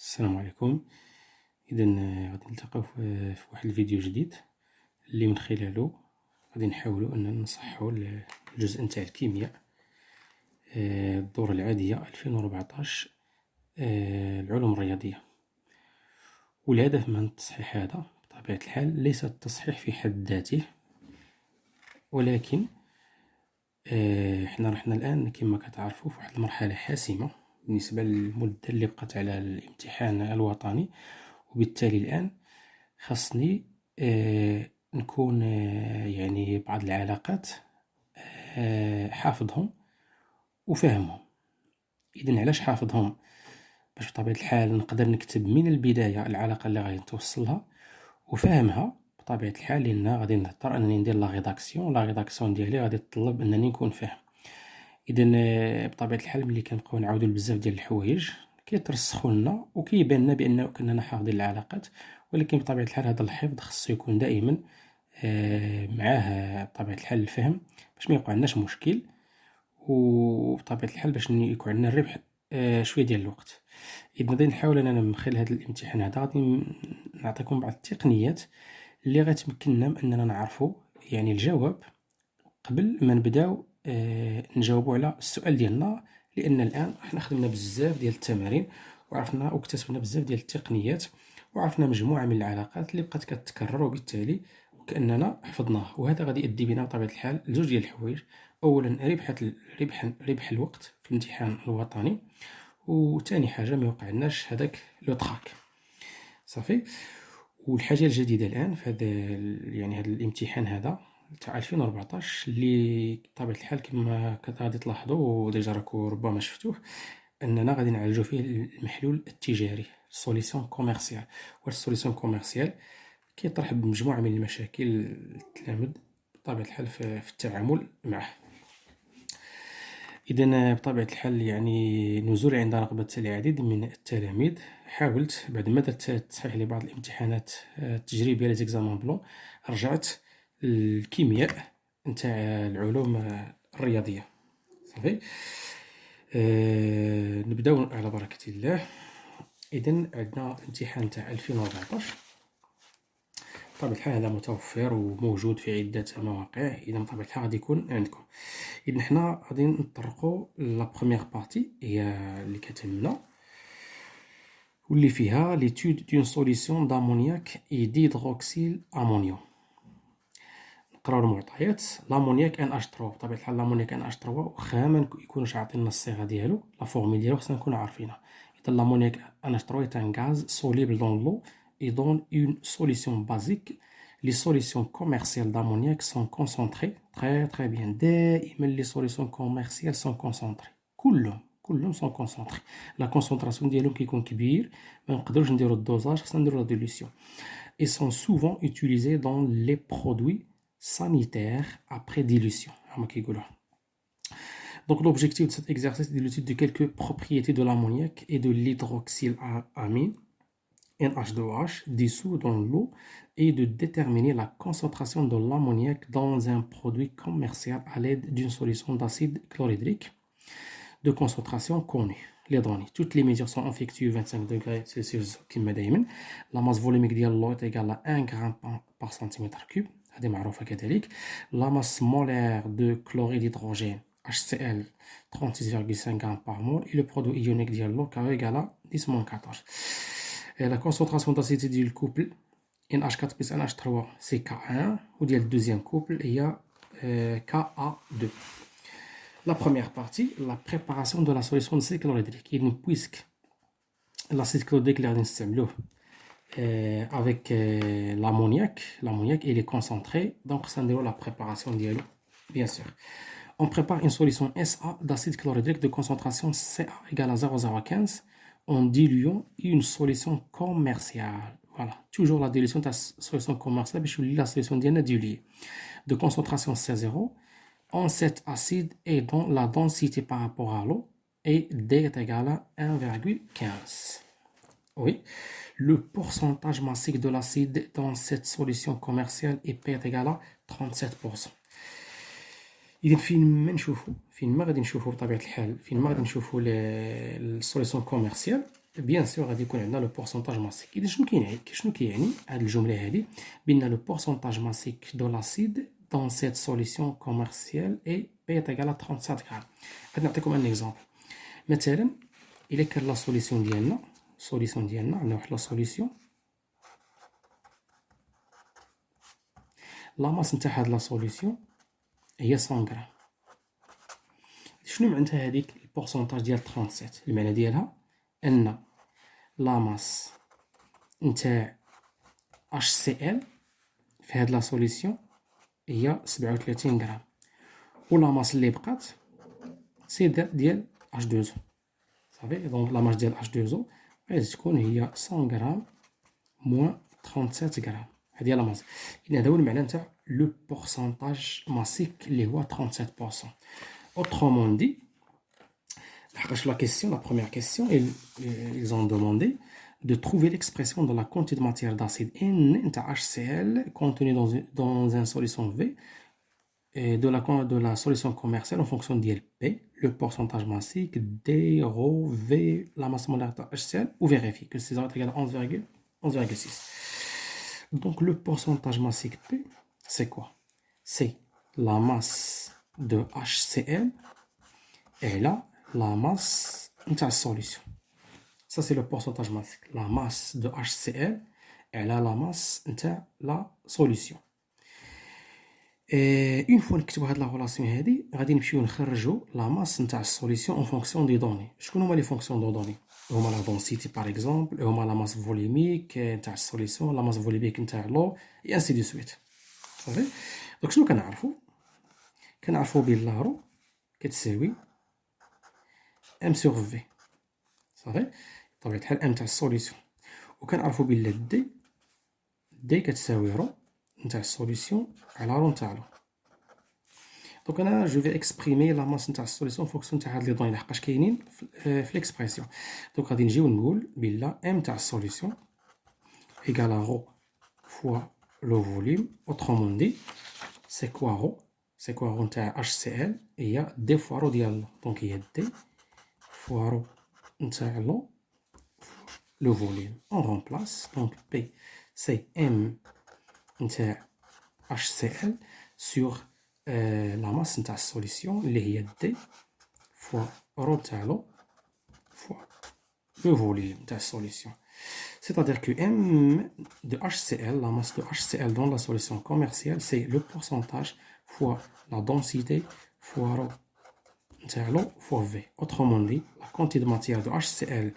السلام عليكم. اذا غادي نلتقاو في واحد الفيديو جديد اللي من خلاله غادي نحاولوا اننا نصحوا الجزء نتاع الكيمياء، الدورة العادية 2014، العلوم الرياضية. والهدف من التصحيح هذا بطبيعة الحال ليس التصحيح في حد ذاته، ولكن حنا رحنا الآن كما كتعرفوا في واحد المرحلة حاسمة بالنسبة للمدة اللي بقات على الامتحان الوطني، وبالتالي الآن خاصني نكون يعني بعض العلاقات حافظهم وفاهمهم. إذن علاش حافظهم؟ باش بطبيعة الحال نقدر نكتب من البداية العلاقة اللي غادي نتوصلها، وفاهمها بطبيعة الحال لأن غادي نضطر أنني ندير لا ريداكسيون ديالي غادي تطلب أنني نكون فاهم. إذن بطبيعة الحال ملي كنبقاو نعاودو بزاف ديال الحوايج كيترسخوا لنا وكيبان لنا بأنه كنا حافظين العلاقات، ولكن بطبيعة الحال هذا الحفظ خصو يكون دائما معاه بطبيعة الحال الفهم باش ما يوقعناش مشكل، وبطبيعة الحال باش يكون عندنا الربح شوية ديال الوقت. إذن غادي نحاول أننا من خلال هذا الامتحان هذا غادي نعطيكم بعض التقنيات اللي غتمكننا من أننا نعرفوا يعني الجواب قبل ما نبداو نجاوبوا على السؤال ديالنا، لأن الآن حنا خدمنا بزاف ديال التمارين وعرفنا واكتسبنا بزاف ديال التقنيات وعرفنا مجموعة من العلاقات اللي بقات كتكرر، وبالتالي كأننا حفظناه. وهذا غادي يؤدي بنا بطبيعة الحال لزوج ديال الحوايج: أولا ربح الوقت في الامتحان الوطني، وثاني حاجة ما يوقعناش هذاك لو تراك. صافي. والحاجة الجديدة الآن في هذا يعني هذا الامتحان هذا تاع 2014 اللي بطبيعة الحال كما غادي تلاحظوا وديجا راكو ربما شفتوه، أننا غادي نعالجو فيه المحلول التجاري، سوليسيون كوميرسيال. واش سوليسيون كوميرسيال كيطرح بمجموعة من المشاكل التلامذ بطبيعة الحال في التعامل معه. إذن بطبيعة الحال يعني نزول عند رغبة العديد من التلاميذ، حاولت بعد ما درت تصحيح لبعض الامتحانات التجريبية لي زيكزامان بلون، رجعت الكيمياء نتاع العلوم الرياضية. صافي. نبداو على بركة الله. إذن عندنا الامتحان تاع 2014 بطبيعة الحال هذا متوفر وموجود في عدة مواقع، إذا بطبيعة الحال غادي يكون عندكم. إذن حنا غادي نطرقوا لا بروميير بارتي هي اللي كتهمنا، واللي فيها ليتود دون سوليسيون دامونياك اي ديدروكسيل امونيوم. نقراو المعطيات. لامونياك ان اش 3، بطبيعة الحال لامونياك ان اش 3 واخا ما يكونوش عاطيننا الصيغة ديالو، لا فورميل ديالو خصنا نكونو عارفينها. إذا لامونياك ان اش 3 est un gaz soluble dans l'eau et donne une solution basique. Les solutions commerciales d'ammoniac sont concentrées très bien. دائما les solutions commerciales sont concentrées. كلهم sont concentrés. La concentration ديالهم كيكون كبير، ما نقدروش نديرو الدوزاج، خصنا نديرو لا ديلوسيون. Et sont souvent utilisés dans les produits sanitaires après dilution. هما كيقولوها. Donc l'objectif de cet exercice est de l'étude de quelques propriétés de l'ammoniac et de l'hydroxylamine NH2OH dissous dans l'eau et de déterminer la concentration de l'ammoniac dans un produit commercial à l'aide d'une solution d'acide chlorhydrique de concentration connue. Les données. Toutes les mesures sont effectuées 25 degrés Celsius كما دايما. La masse volumique ديال l'eau est égale à 1 gramme par centimètre cube. هذه معروفة كذلك. La masse molaire de chlorure d'hydrogène HCl 36,5 grammes par mol et le produit ionique ديال l'eau K égale à 10-14. Et la concentration d'acide du couple NH4 plus NH3 c'est K1 ou le deuxième couple il y a Ka2. La première partie, la préparation de la solution d'acide chlorhydrique. Puisque l'acide chlorhydrique avec l'ammoniac il est concentré, donc ça nous la préparation dialogue, bien sûr. On prépare une solution SA d'acide chlorhydrique de concentration Ca égale à 0,015 en diluant une solution commerciale. Voilà, toujours la dilution de la solution commerciale, la solution diluée de concentration C0 en cet acide et dont la densité par rapport à l'eau est D est égal à 1,15. Oui, le pourcentage massique de l'acide dans cette solution commerciale est P est égal à 37%. إذا فين ما غادي نشوفوا بطبيعة الحال السوليسيون كوميرسيال بيان سور غادي يكون عندنا لو بورسونتاج ماسيك. اذا شنو كيعني هاد الجمله هادي؟ بان لو بورسونتاج ماسيك دو لاسيد dans cette solution commerciale est P est égal à 37 غرام. غادي نعطيكم ان اكزومبل. مثلا الا كان لا سوليسيون ديالنا عندنا واحد لا سوليسيون، لا ماس نتاع هاد لا سوليسيون هي 100 غرام. شنو معناتها هذيك البورسونتاج ديال 37؟ المعنى ديالها ان لا ماس نتاع HCl في هاد لا سوليسيون هي 37 غرام، و لا ماس اللي بقات سي ديال H2O. صافي، دونك لا ماس ديال H2O غادي تكون هي 100 غرام موان 37 غرام. هادي هي لا ماس. إذن هذا هو المعنى نتاع لو بورسونتاج ماسيك اللي هو 37%. Autrement dit, la question, la première question, ils ont demandé de trouver l'expression de la quantité de matière d'acide NaHCl contenue dans une solution V et de la solution commerciale en fonction de P, le pourcentage massique, D, ρ, V, la masse molaire de HCl, ou vérifie que c'est égal à 11,6. Donc le pourcentage massique P, c'est quoi? C'est la masse de HCl et là, la masse de la solution. Ça, c'est le pourcentage massique. La masse de HCl et là, la masse de la solution. Et une fois que tu as la relation, غادي نمشيو نخرجوا la masse de la solution en fonction des données. شكون هما les fonctions de données؟ هما la densité par exemple, هما la masse volumique de la solution, la masse volumique de l'eau et ainsi de suite. صافي؟ دونك شنو كنعرفوا بان لا رو كتساوي ام سور في. صافي، بطبيعة الحال ام تاع السوليسيون، وكنعرفوا بان دي كتساوي رو نتاع السوليسيون على رو نتاع لو. دونك انا جو في اكسبريمي لا ماس نتاع السوليسيون فونكسيون تاع هاد لي دوني لحقاش كاينين في ليكسبرسيون. دونك غادي نجيو نقول بلا ام تاع السوليسيون ايكال رو فوا لو فوليوم. اوترومون دي سي كوا رو؟ سي كوا رو نتاع HCl هي دي فوا رو ديال لو. دونك هي دي فوا رو نتاع لو لو فوليوم. اون رومبلاس دونك بي سي ام نتاع HCl سور لا ماس نتاع السوليسيون اللي هي دي فوا رو تاع لو فوا لو فوليوم تاع السوليسيون. C'est-à-dire que M de HCl, la masse de HCl dans la solution commerciale, c'est le pourcentage fois la densité fois ρ نتاع l'eau fois V. Autrement dit, la quantité de matière de HCl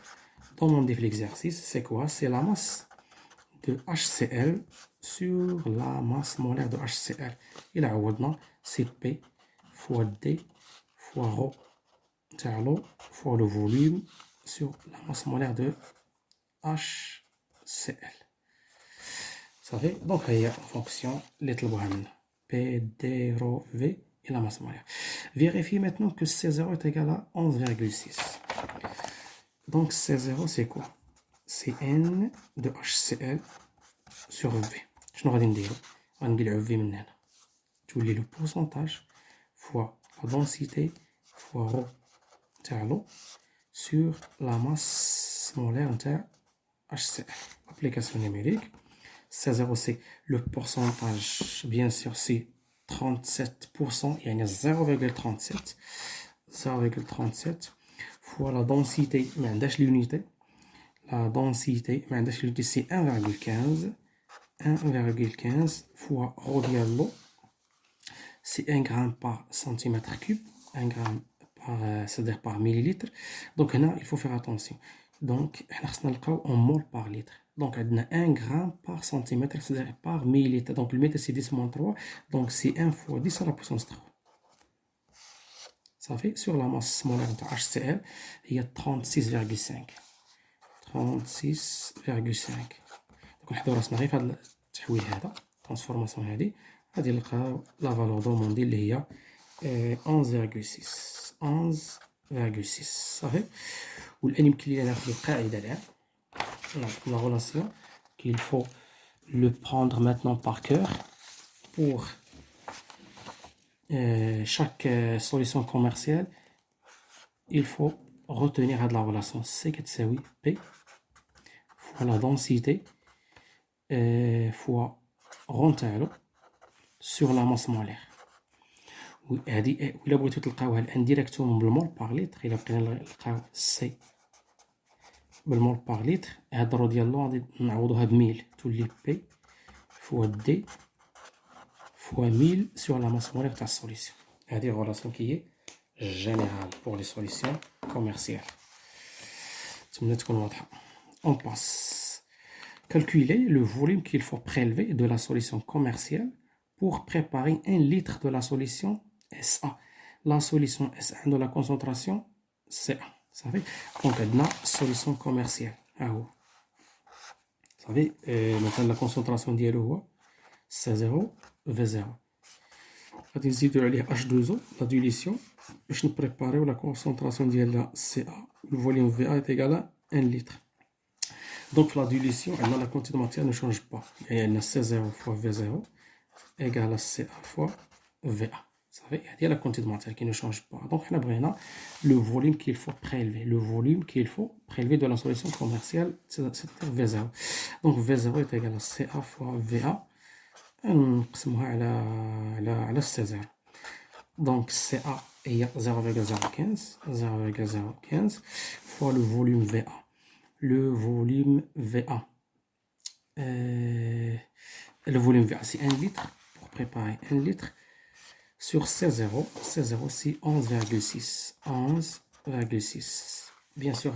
demandée dans l'exercice, c'est quoi? C'est la masse de HCl sur la masse molaire de HCl. Il a عوضنا c'est P fois D fois ρ نتاع l'eau fois le volume sur la masse molaire de HCl. صافي، دونك هي فونكسيون اللي طلبوها منا P D ρ V et la masse molaire. Vérifiez maintenant que C0 est égal à 11,6. Donc C0 c'est quoi? C'est N de HCl sur V. شنو غادي نديرو؟ غنقلعو V من هنا تولي لو pourcentage fois la densité fois ρ تاع l'eau sur la masse molaire نتاع HCl. Application numérique. C0 c'est le pourcentage, bien sûr c'est 37%, يعني 0,37 fois la densité, ما عندهاش l'unité, la densité ما عندهاش l'unité c'est 1,15 fois ρ ديال l'eau c'est 1 gramme par centimètre cube, 1 gramme par, c'est-à-dire par millilitre. Donc هنا il faut faire attention. Donc حنا خصنا نلقاو en mol par litre. Donc عندنا 1 gramme par centimètre, c'est-à-dire par millilitre. Donc le mètre c'est 10 moins 3, donc c'est 1 fois 10 à la puissance 3. Ça fait sur la masse molaire de HCl, il y a 36,5. 36,5. Donc نحضروا راسنا غير في هذا التحويل هذا، الترانسفورماسيون هذه، غادي نلقاو لا فالور دوموندي اللي هي 11,6. صافي. والآن يمكن لينا ناخذ القاعدة الآن. La relation qu'il faut le prendre maintenant par cœur pour chaque solution commerciale. Il faut retenir هاد la relation C كتساوي P fois la densité fois rho تاعو sur la masse molaire. هادي إلا بغيتو تلقاوها الانديريكتومون بالمول باغ لتر، إلا بقينا نلقاو سي بالمول باغ لتر، هاد الرو ديال لو غادي نعوضوها بميل، تولي بي فوا دي فوا ميل سور لا ماس مولير تاع السوليسيون. هادي غولاسيون كي هي جينيرال بور لي سوليسيون كوميرسيال. نتمنى تكون واضحة. On passe. Calculer le volume qu'il faut prélever de la solution commerciale pour préparer 1 litre de la solution SA. La solution SA de la concentration CA. Vous savez, donc la solution commerciale. Vous savez, maintenant la concentration ديالو C0 V0. غادي نزيدو عليه H2O la dilution باش نبريباريو la concentration ديالها CA. Le volume VA est égal à 1 litre. Donc la dilution, la quantité de matière ne change pas. Il y a C0 fois V0 égale à CA fois VA. Vous savez, il y a la quantité de matière qui ne change pas. Donc on a le volume qu'il faut prélever. Le volume qu'il faut prélever de la solution commerciale, c'est V0. Donc V0 est égal à CA fois VA. نقسموها على C0. Donc CA est 0,015 fois le volume VA. Le volume VA. Le volume VA, c'est 1 litre. Pour préparer 1 litre sur C0. C0, c'est 11,6. 11,6. Bien sûr,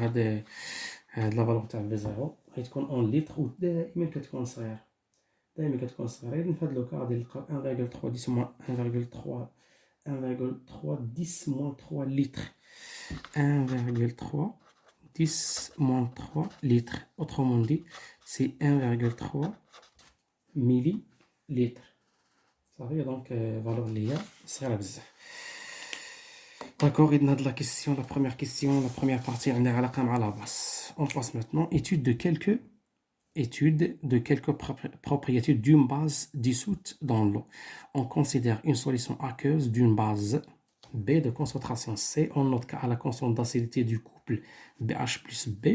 la valeur de V0 غتكون 1 litre و دائما كتكون صغيرة. دائما كتكون صغيرة. في هذا الوقت غادي نلقاو 1,3 moins 3 litres. 1,3 10 moins 3 litres. Autrement dit, c'est 1,3 millilitres. Ça veut dire donc valeur liée, c'est la bzaf. D'accord, il y a de la question, la première partie, on est à la base. On passe maintenant, étude de quelques propriétés d'une base dissoute dans l'eau. On considère une solution aqueuse d'une base B de concentration C. On note qu'à la constante d'acidité du couple BH plus B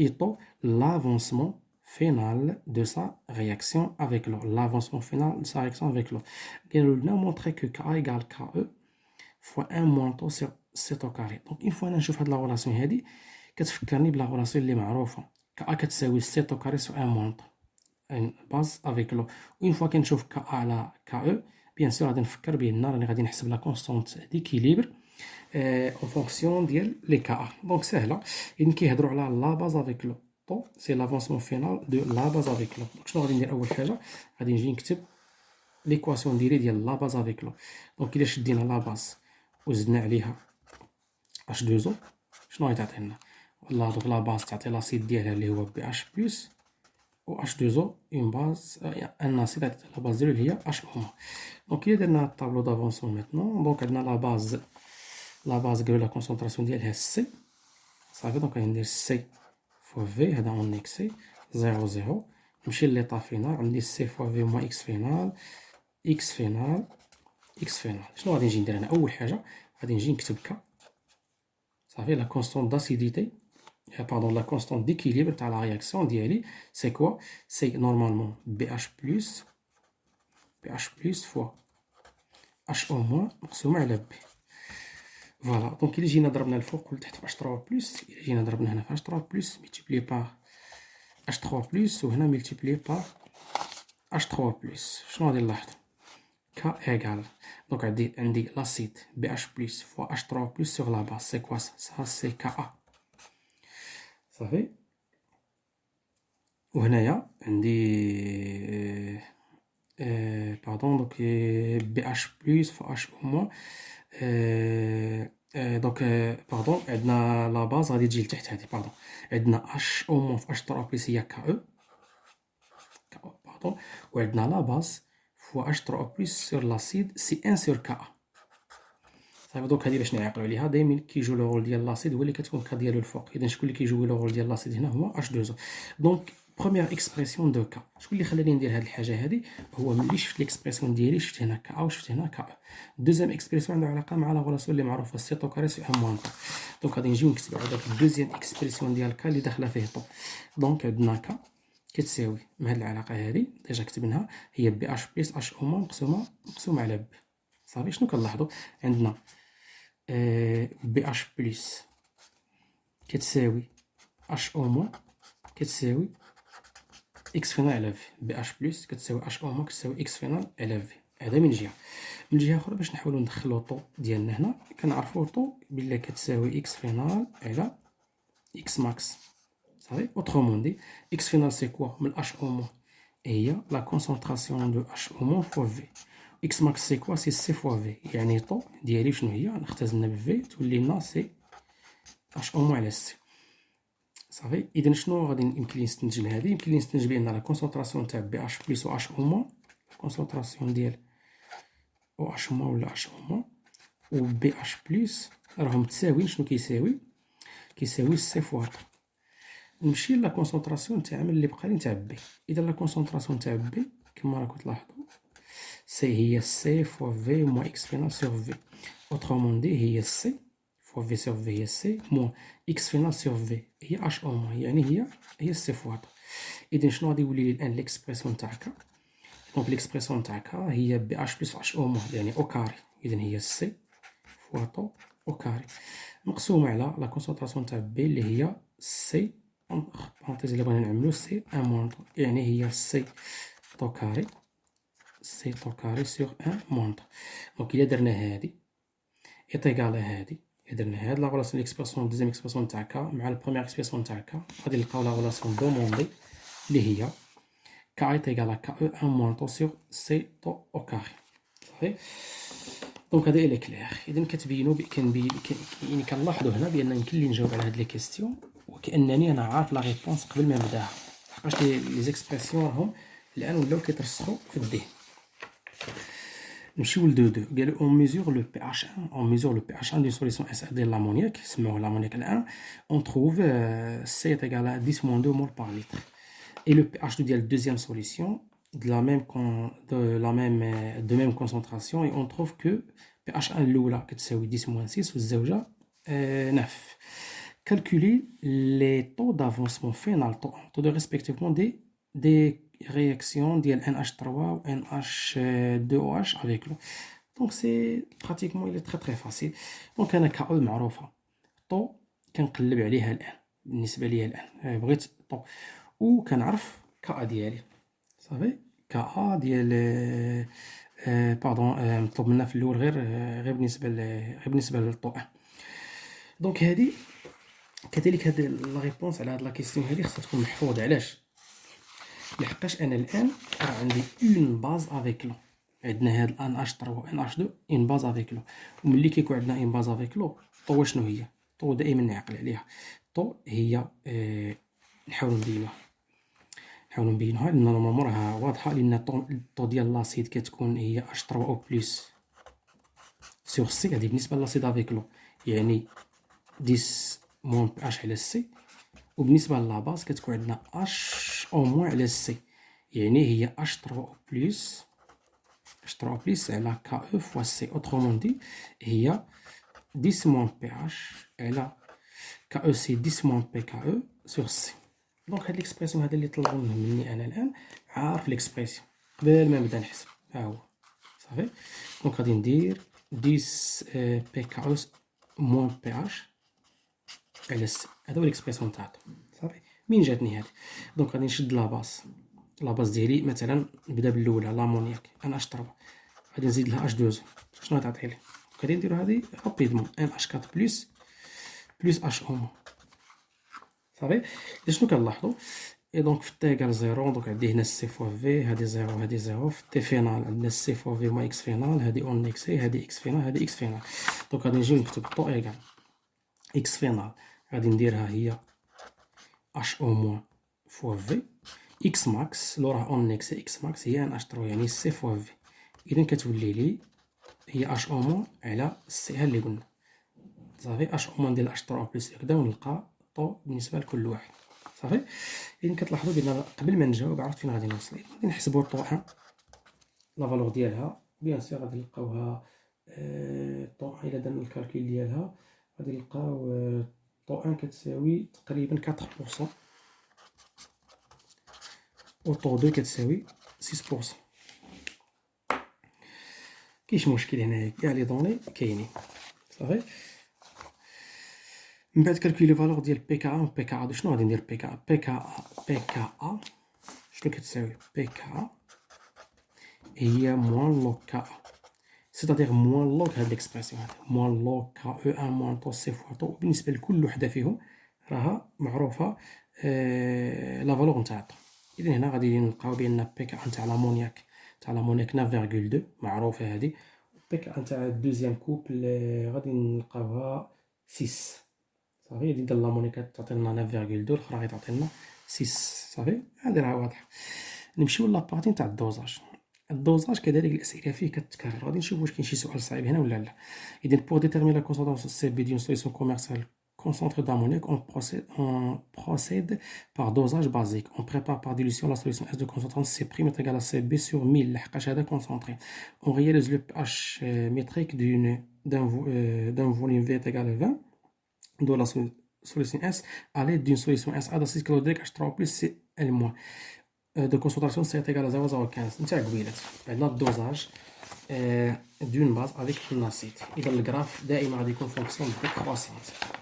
étant l'avancement final de sa réaction avec l'eau. L'avancement final de sa réaction avec l'eau. On a montré que Ka égale KE fois 1 moins τ sur 7 au carré. Donc une fois que نشوف هاد la relation هادي كتفكرني بلا relation اللي معروفة. Ka كتساوي 7 au carré sur 1 moins τ. Une base avec l'eau. Une fois كنشوف Ka على KE, bien sûr غادي نفكر بان راني غادي نحسب لا كونستانت ديكيليبر en fonction ديال لي Ka. Donc سهله. إذن كيهضروا على لا باز افيك لو. طو سي لافونسمون فينال دو لا باز افيك لو. دونك شنو غادي ندير اول حاجه؟ غادي نجي نكتب ليكواسيون ديال لا باز افيك لو. دونك الا شدينا لا باز وزدنا عليها H2O شنو غيعطينا؟ والله دونك لا باز تعطي لاسيد ديالها اللي هو BH بلس و H2O اون باز ان اسيد لا باز ديالو اللي هي HO. دونك الا درنا الطابلو دافونسمون ميتنون دونك عندنا لا باز قالوا لا كونسونطراسيون ديالها سي صافي. دونك غادي ندير سي فوا في هذا اون اكسي 0 نمشي ليطا فينال عندي سي فوا في موان اكس فينال اكس فينال اكس فينال. شنو غادي نجي ندير انا؟ اول حاجه غادي نجي نكتب كا صافي لا كونستانت داسيديتي pardon la constante d'équilibre تاع la réaction ديالي c'est quoi? C'est normalement BH plus fois HO moins مقسومة على B. فوالا دونك إلا جينا ضربنا الفوق والتحت في H3 بلس، إلا جينا ضربنا هنا في H3 بلس ملتيبلي بار H3 بلس وهنا ملتيبلي بار H3 بلس، شنو غادي نلاحظ؟ K égale donc عندي l'acide BH plus fois H3 plus sur la base c'est quoi ça? Ça c'est Ka صافي. وهنايا عندي باردون دونك BH plus fois HO moins دونك باردون عندنا لا باز غادي تجي لتحت هادي باردون عندنا HO moins في H3 plus هي KE باردون وعندنا لا باز fois H3 plus sur l'acide c'est 1 sur Ka. صافي دونك هادي باش نعقلو عليها دايما كيجيو لو رول ديال لاسيد هو اللي كتكون كا ديالو الفوق. اذا شكون اللي كيجيو لو رول ديال لاسيد هنا هو H2O. دونك بروميير اكسبرسيون دو كا. شكون اللي خلاني ندير هاد الحاجه هادي؟ هو ملي شفت ليكسبرسيون ديالي شفت هنا كا وشفت هنا كا. دوزيام اكسبرسيون عندها علاقه مع لا غولاسيون اللي معروفه سي طو كاري سي ان موان طو. دونك غادي نجيو نكتبو على داك الدوزيام اكسبرسيون ديال كا اللي داخله فيه طو. دونك عندنا كا كتساوي من هاد العلاقه هادي ديجا كتبناها، هي بي اش بلس اش اوما مقسومه على بي. صافي شنو كنلاحظوا؟ عندنا بي اش بلس كتساوي اش اوما كتساوي اكس فينال على في. بي اش بلس كتساوي اش اوما كتساوي اكس فينال على في. هذا من جهه. من جهه اخرى باش نحاولوا ندخلوا طو ديالنا هنا كنعرفوا طو بلا كتساوي اكس فينال على اكس ماكس. صافي اوترومون دي اكس فينال سي كوا من اش اوما هي لا كونسونطراسيون دو اش اوما فوا في. اكس ماكس سي كوا سي سي فوا في. يعني طو ديالي شنو هي؟ نختزلنا بفي تولي لنا سي اش اوما على سي. صافي اذا شنو غادي يمكن لي نستنتج لهادي؟ يمكن لي نستنتج بان لا كونسونطراسيون تاع بي اش بلس و اش اوما، كونسونطراسيون ديال او اش اوما ولا اش اوما و بي اش بلس راهم متساويين. شنو كيساوي سي فوا طو. نمشي لا كونسونطراسيون تاع اللي بقى لي تاع بي. اذا لا كونسونطراسيون تاع بي كما راكم تلاحظوا سي هي سي فوا في موان اكس فينال سور في. اوترومون دي هي سي فوا في سور في هي سي موان اكس فينال سور في هي اش اوما، يعني هي سي فوا طو. اذا شنو غادي يولي لي الان ليكسبرسيون تاع كا؟ دونك ليكسبرسيون تاع كا هي بي اش بلس اش اوما يعني او كاري. اذا هي سي فوا طو او كاري مقسومه على لا كونسونطراسيون تاع بي اللي هي سي بارونتيز اللي بغينا نعملو سي ان موان طو، يعني هي سي طو كاري سي طو كاري سور ان موان طو. دونك الا درنا هادي ايت ايكال هادي، الا درنا هاد لا غولاسيون ليكسبرسيون دوزيام اكسبرسيون تاع كا مع البروميير اكسبرسيون تاع كا غادي نلقاو لا غولاسيون دوموندي اللي هي كا ايت ايكال كا او ان موان طو سور سي طو او كاري. صافي دونك هذا الى كلير. اذا كتبينوا يعني كنلاحظوا هنا بان يمكن لي نجاوب على هاد لي كيستيون وكانني انا عارف لا ريبونس قبل ما نبداها، لحقاش لي زيكسبرسيون راهم الان ولاو كيترسخوا في الذهن. نمشيو ل 2 قالوا اون ميزور لو بي اش 1 اون ميزور لو بي اش 1 دي سوليسيون اس ديال لامونياك سموه لامونياك الان اون تروف سي ايكال 10 موان 2 مول بار لتر et le pH ديال الدوزيام سوليسيون de même concentration et on trouve que pH 1 الاولى كتساوي 10 موان 6 والزوجه 9. calculer les taux d'avancement final taux de respectivement des réactions ديال NH3 و NH2OH avec l'eau. Donc c'est pratiquement il est très facile. donc انا KE معروفه طو كنقلب عليها الان بالنسبه ليا الان بغيت طو وكنعرف كا ديالي. صافي كا ديال باردون مطلوب منا في الاول غير بالنسبه للطو. دونك هادي كذلك هاد لا ريبونس على هاد لا كيسيون هادي خصها تكون محفوظه. علاش؟ لحقاش انا الان راه عندي اون باز افيك لو. عندنا هاد ان اش 3 و ان اش 2 اون باز افيك لو، وملي كيكون عندنا اون باز افيك لو طو شنو هي؟ طو دائما نعقل عليها. طو هي نحاولوا نبينوها لان نورمالمون راها واضحه، لان الطو ديال لاصيد كتكون هي اش 3 او بلس سور سي. هذه بالنسبه للاصيد افيك لو يعني 10 موان بي اش على سي، وبالنسبه للاباز كتكون عندنا اش او موان على سي يعني هي اش 3 بلس على كا او فوا سي. اوترومون دي هي 10 موان بي اش على كا او سي 10 موان بي كا او سور سي. دونك هاد ليكسبرسيون هذا اللي طلبوا مني انا الان عارف ليكسبرسيون قبل ما نبدا نحسب ها هو. صافي دونك غادي ندير 10 بي كا او موان بي اش على سي. هذا هو ليكسبرسيون تاعو. صافي من جاتني هادي. دونك غادي نشد لاباز ديالي مثلا نبدا بالاولى لامونياك ان اش 3 غادي نزيد لها اش 2 شنو غتعطي لي؟ غادي نديرو هادي رابيدمون ان اش 4 بلس اش اوما. صافي شنو كنلاحظوا؟ اي دونك في تي ايكال 0 دونك عندي هنا سي فوا في هادي 0 هادي 0 في تي فينال عندنا سي فوا في ما اكس فينال هادي اون اكس هادي اكس فينال هادي اكس فينال. دونك غادي نجيو نكتب طو ايكال اكس فينال غادي نديرها هي اش او موان فوا في اكس ماكس لو راه اون اكس اكس ماكس هي ان اش 3 يعني سي فوا في. اذا كتولي لي هي اش او موان على سي ها اللي قلنا. صافي اش او موان ديال اش 3 بلس هكذا ونلقى طو بالنسبه لكل واحد. صافي. إذن كتلاحظوا بأن قبل ما نجاوب عرفت فين غادي نوصل. غادي نحسبوا طو ان لا فالور ديالها بيان سور غادي نلقاوها طو ان إلا درنا الكالكول ديالها غادي نلقاو طو ان كتساوي تقريبا 4% و طو دو كتساوي 6%. كاينش مشكل هنايا كاع لي دوني كاينين صافي. من بعد كالكولي فالور ديال بي كا و بي كا. شنو غادي ندير بي كا بي كا شنو كتساوي بي كا هي موان لوغ كا سيتادير موان لوغ هاد ليكسبرسيون هادي موان لوغ كا او ان موان طو سي فوا طو. بالنسبه لكل وحده فيهم راها معروفه لا فالور نتاع طو. اذا هنا غادي نلقاو بان بي كا نتاع لامونياك 9,2 معروفه هادي. بي كا نتاع الدوزيام كوبل غادي نلقاوها 6 صافي. هادي ديال لامونياك تعطينا 9,2 الاخرى غادي تعطينا 6 صافي. هادي راه واضحه. نمشيو لابارتي نتاع الدوزاج. الدوزاج كذلك الاسئله فيه كتكرر. غادي نشوف واش كاين شي سؤال صعيب هنا ولا لا. اذا بور ديتيرميني لا كونسونطراسيون سي بي دون سوليسيون كوميرسيال concentré d'ammoniac, on procède par dosage basique. On prépare par dilution la solution S de concentration C' est égale à CB sur 1000 l'HHAD concentré. On réalise le pH métrique d'un volume V est égal à 20 de la solution S à l'aide d'une solution SA d'acide chlorhydrique H3 plus Cl- de concentration C est égal à 0,015. نتاع قبيلات عندنا الدوزاج d'une base avec un acide. إذا الجراف دائما غادي يكون فونكسيون décroissante.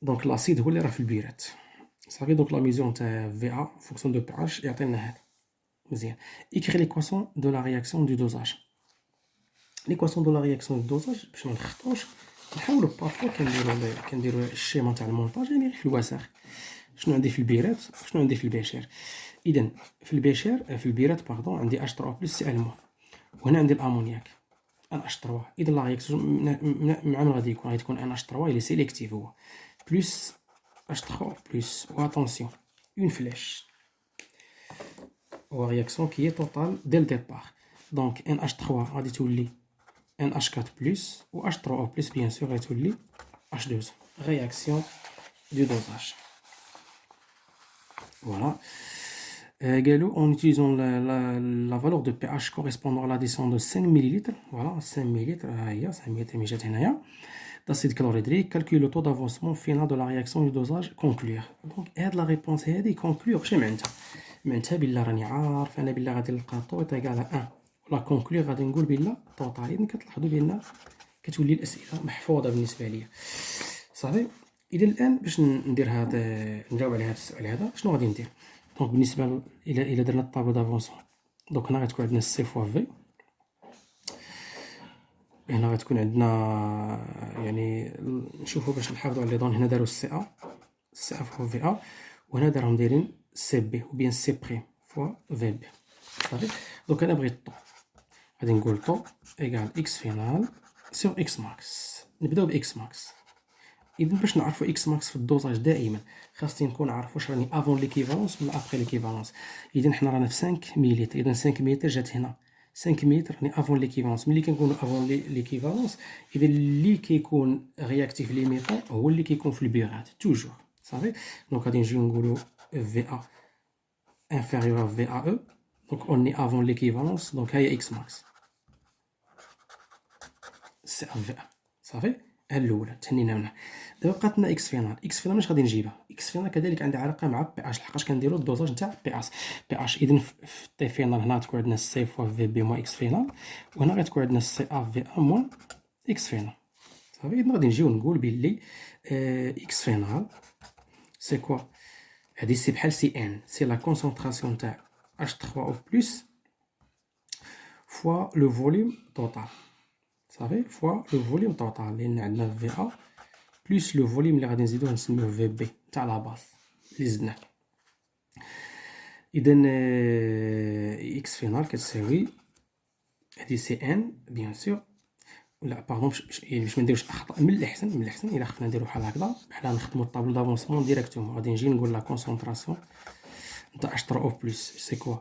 دونك لاسيد هو اللي راه في البيرات صافي. دونك لا ميزور نتاع في ا فونكسيون دو بي اش يعطينا هذا مزيان. اكري ليكواسيون دو لا رياكسيون دو دوزاج. ليكواسيون دو لا رياكسيون دو دوزاج باش ما نخطوش نحاولوا بارفوا كنديروا الشيما تاع المونطاج يعني في الوسخ. شنو عندي في البيرات شنو عندي في البشير. اذا في البيرات باردون عندي H3 بلس Cl-. وهنا عندي الامونياك NH3. إذا لا رياكسيون مع من غادي تكون NH3 إلي سيليكتيف هو بلس H3 بلس و اتونسيون اون فلاش و رياكسيون كي هي توتال ديال ديبار. دونك NH3 غادي تولي NH4 بلس و H3 بلس بيان سور غادي تولي H2. رياكسيون دو دوزاج فوالا. قالوا en utilisant la valeur de pH correspondant à l'addition de 5 ml. Voilà, 5 ml, ها هي 5 ml اللي جات هنايا d'acide chlorhydrique. Calcule le taux d'avancement final de la réaction du dosage. Conclure. Donc هاد لا ريبونس هادي conclure شنو معناتها بلا راني عارف انا بلا غادي نلقى طو تايكال 1 ولا conclure غادي نقول بلا توتال. اذا كتلاحظوا بان كتولي الاسئله محفوظه بالنسبه ليا صافي. اذا الان باش ندير هذا نجاوب على هذا السؤال هذا شنو غادي ندير. دونك بالنسبه الى درنا الطابلو دافونسمون دونك هنا غتكون عندنا سي فوا في. هنا غتكون عندنا يعني نشوفوا باش نحافظوا على لي دون. هنا داروا سي ا فوا في ا وهنا دارهم دايرين سي بي و بيان سي بريم فوا في بي صافي. دونك انا بغيت طو غادي نقول طو ايكال اكس فينال سور اكس ماكس. نبداو باكس ماكس. اذا باش نعرفوا اكس ماكس في الدوزاج دائما خاصني نكون عارف واش راني افون ليكيفالونس ولا ابري ليكيفالونس. اذا حنا رانا في 5 مليلتر. اذا 5 مليلتر جات هنا 5 مليلتر راني افون ليكيفالونس. ملي كنكونوا افون ليكيفالونس اذا اللي كيكون رياكتيف ليميطون هو اللي كيكون في البيغات توجور صافي. دونك غادي نجيو نقولوا في ا انفيريور في ا او. دونك اوني افون ليكيفالونس. دونك هاهي اكس ماكس سي ا في ا صافي. ها الاولى تهنينا منها. دابا بقاتنا اكس فينال. اكس فينال ماش غادي نجيبها. اكس فينال كذلك عندها علاقه مع بي اش لحقاش كنديروا الدوزاج نتاع بي اش. اذا في تي فينال هنا تكون عندنا سي فوا في بي موان اكس فينال وهنا غتكون عندنا سي ا في ا موان اكس فينال صافي. اذا غادي نجيو نقول بلي اكس فينال سي كوا. هادي سي بحال سي ان سي لا كونسونطراسيون تاع H3 او بلس فوا لو فوليوم توتال صافي فوا لو فوليوم توتال لان عندنا في ا بلس لو فوليوم اللي غادي نزيدوه نسميوه في بي تاع لا باز اللي زدناه. اذا اكس فينال كتساوي هادي سي ان بيان سور ولا باردون باش ما نديروش اخطاء. من الاحسن الا خفنا نديرو بحال هكذا بحال نخدمو الطابلو دافونسمون ديريكتومون. غادي نجي نقول لا كونسونطراسيون نتاع H3O بلس سي كوا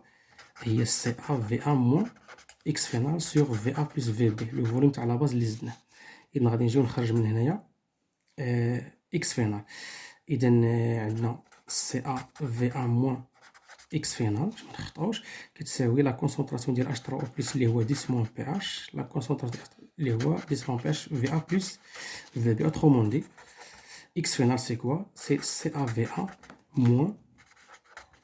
هي سي ا في ا موان اكس فينال سور في ا بلس في بي لو فوليوم تاع لا باز اللي زدناه. اذا غادي نجيو نخرج من هنايا اكس فينال. اذا عندنا سي ا في ا موان اكس فينال باش ما نخطاوش كتساوي لا كونسونطراسيون ديال اش 3 او بلس اللي هو 10 موان بي اش، لا كونسونطراسيون اللي هو 10 موان بي اش في ا بلس في بي. اوترومون دي اكس فينال سي كوا؟ سي سي ا في ا موان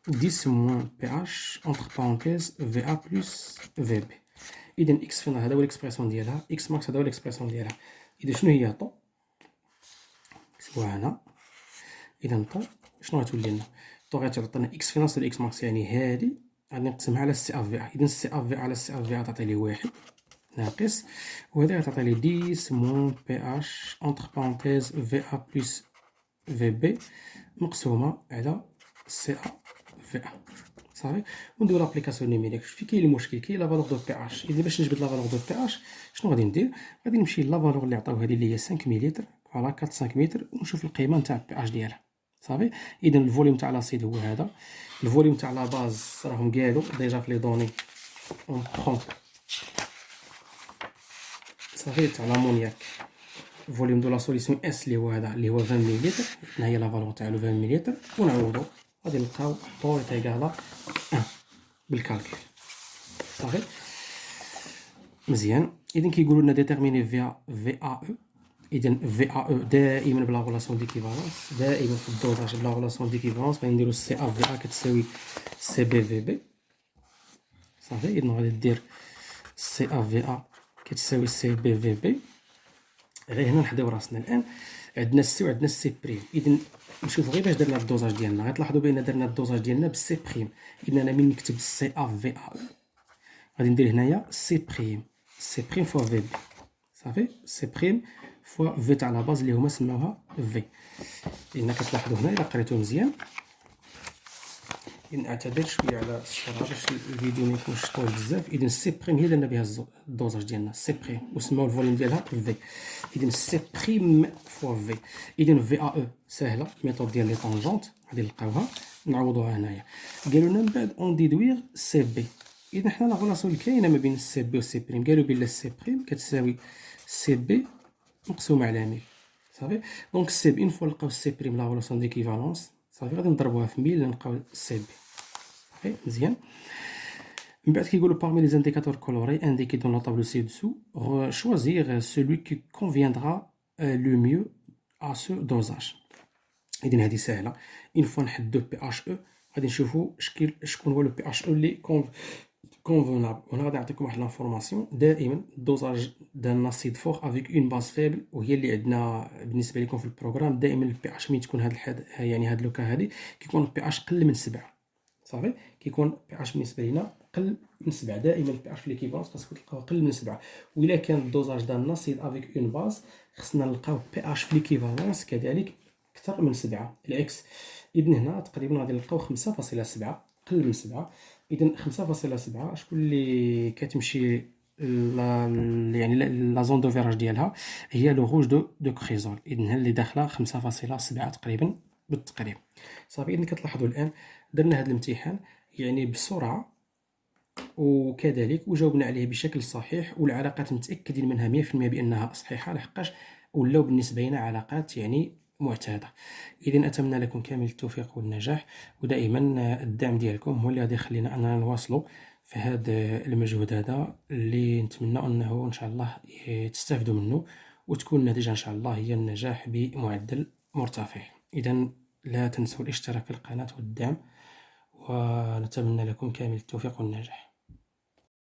10 moins pH entre parenthèses VA plus VB. إذا إكس فينال هذا هو الإكسبرسيون ديالها، إكس ماكس هذا هو الإكسبرسيون ديالها. إذا شنو هي طو؟ نكتبوها هنا. إذا طو شنو غتولي لنا؟ طو غتعطينا إكس فينال سي إكس ماكس، يعني هادي غادي نقسمها على سي أف في أ. إذا سي أف في أ على سي أف في أ تعطي لي واحد ناقص، وهذا غتعطي لي 10 moins pH entre parenthèses VA plus VB مقسومة على سي أ في أ. صافي. ونديرو لابليكاسيون نيميريك. في كاين المشكل، كاين لا فالور دو بي اش. اذا باش نجبد لا فالور دو بي اش شنو غادي ندير؟ غادي نمشي لا فالور اللي عطاو هذه اللي هي 5 مليلتر، فوالا 4 5 متر، ونشوف القيمه نتاع بي اش ديالها. صافي. اذا الفوليوم تاع لاسيد هو هذا، الفوليوم تاع لا باز راهم قالوا ديجا في لي دوني اون برون. صافي. تاع لامونياك فوليوم دو لا سوليسيون اس اللي هو هذا اللي هو 20 مليلتر، هنا هي لا فالور تاعو 20 مليلتر، ونعوضو غادي نلقاو طول تيغالا 1 بالكالكول. صافي. مزيان. اذا كيقولوا لنا ديتيرميني في في ا او. اذا في ا او دائما بلا غولاسيون ديكيفالونس، دائما في الدوزاج بلا غولاسيون ديكيفالونس. غادي نديرو سي ا في ا كتساوي سي بي في بي. صافي. اذا غادي دير سي ا في ا كتساوي سي بي في بي. غير هنا نحداو راسنا الان عندنا السي وعندنا السي بريم. اذا نشوفوا غير باش درنا الدوزاج ديالنا. غتلاحظوا بان درنا الدوزاج ديالنا بالسي بريم. اذا انا من نكتب سي ا في ا او غادي ندير هنايا سي بريم، سي بريم فوا في بي. صافي. سي بريم فوا في تاع لا باز اللي هما سماوها في. لان كتلاحظوا هنا الا قريتو مزيان، نعتذر شويه على السرعه باش الفيديو ما يكونش طويل بزاف. اذا سي بريم هي درنا بها الدوزاج ديالنا سي بريم، وسماو الفوليوم ديالها في. اذا سي بريم فوا في. اذا في ا او ساهله، ميثود ديال لي طونجونت غادي نلقاوها نعوضوها هنايا. قالوا لنا من بعد اون ديدوير سي بي. اذا حنا لا غولاسيون اللي كاينه ما بين السي بي و سي بريم، قالوا بلا سي بريم كتساوي سي بي مقسومه على 1000. صافي. دونك سي بي اون فوا لقاو سي بريم لا غولاسيون ديكيفالونس، صافي غادي نضربوها في 1000 نلقاو سي بي. صافي. مزيان. من بعد كيقولوا parmi les indicateurs colorés indiqués dans la table ci-dessous, choisir celui qui conviendra le mieux à ce dosage. إذن هذه سهلة. إن فوا نحدو بي اش او غادي نشوفو شكون هو لو بي اش او اللي كونفونابل. وهنا غادي نعطيكم واحد لانفورماسيون. دائما الدوزاج ديال لاسيد فور افيك اون باز فيبل، وهي اللي عندنا بالنسبة لكم في البروغرام. دائما البي اش ملي تكون هاد يعني هاد لوكا هادي كيكون البي اش قل من 7. صافي. كيكون بي اش بالنسبة لينا قل من 7. دائما البي اش في ليكيفالونس خاصكم تلقاوه قل من 7. وإلا كان الدوزاج ديال لاسيد افيك اون باز خصنا نلقاو بي اش في ليكيفالونس كذلك أكثر من 7 العكس. إذن هنا تقريبا غادي نلقاو 5.7 قل من 7. إذن 5.7 شكون اللي كتمشي يعني لا زون دو فيراج ديالها هي لو روج دو كريزول. إذن هي اللي داخله 5.7 تقريبا بالتقريب. صافي. إذن كتلاحظوا الآن درنا هذا الامتحان يعني بسرعة وكذلك وجاوبنا عليه بشكل صحيح، والعلاقات متأكدين منها 100% بأنها صحيحة، لحقاش ولاو بالنسبة لنا علاقات يعني معتادة. إذن أتمنى لكم كامل التوفيق والنجاح، ودائما الدعم ديالكم هو اللي غادي يخلينا أننا نواصلوا في هذا المجهود هذا اللي نتمنى أنه إن شاء الله تستافدوا منه، وتكون النتيجة إن شاء الله هي النجاح بمعدل مرتفع. إذن لا تنسوا الاشتراك في القناة والدعم، ونتمنى لكم كامل التوفيق والنجاح.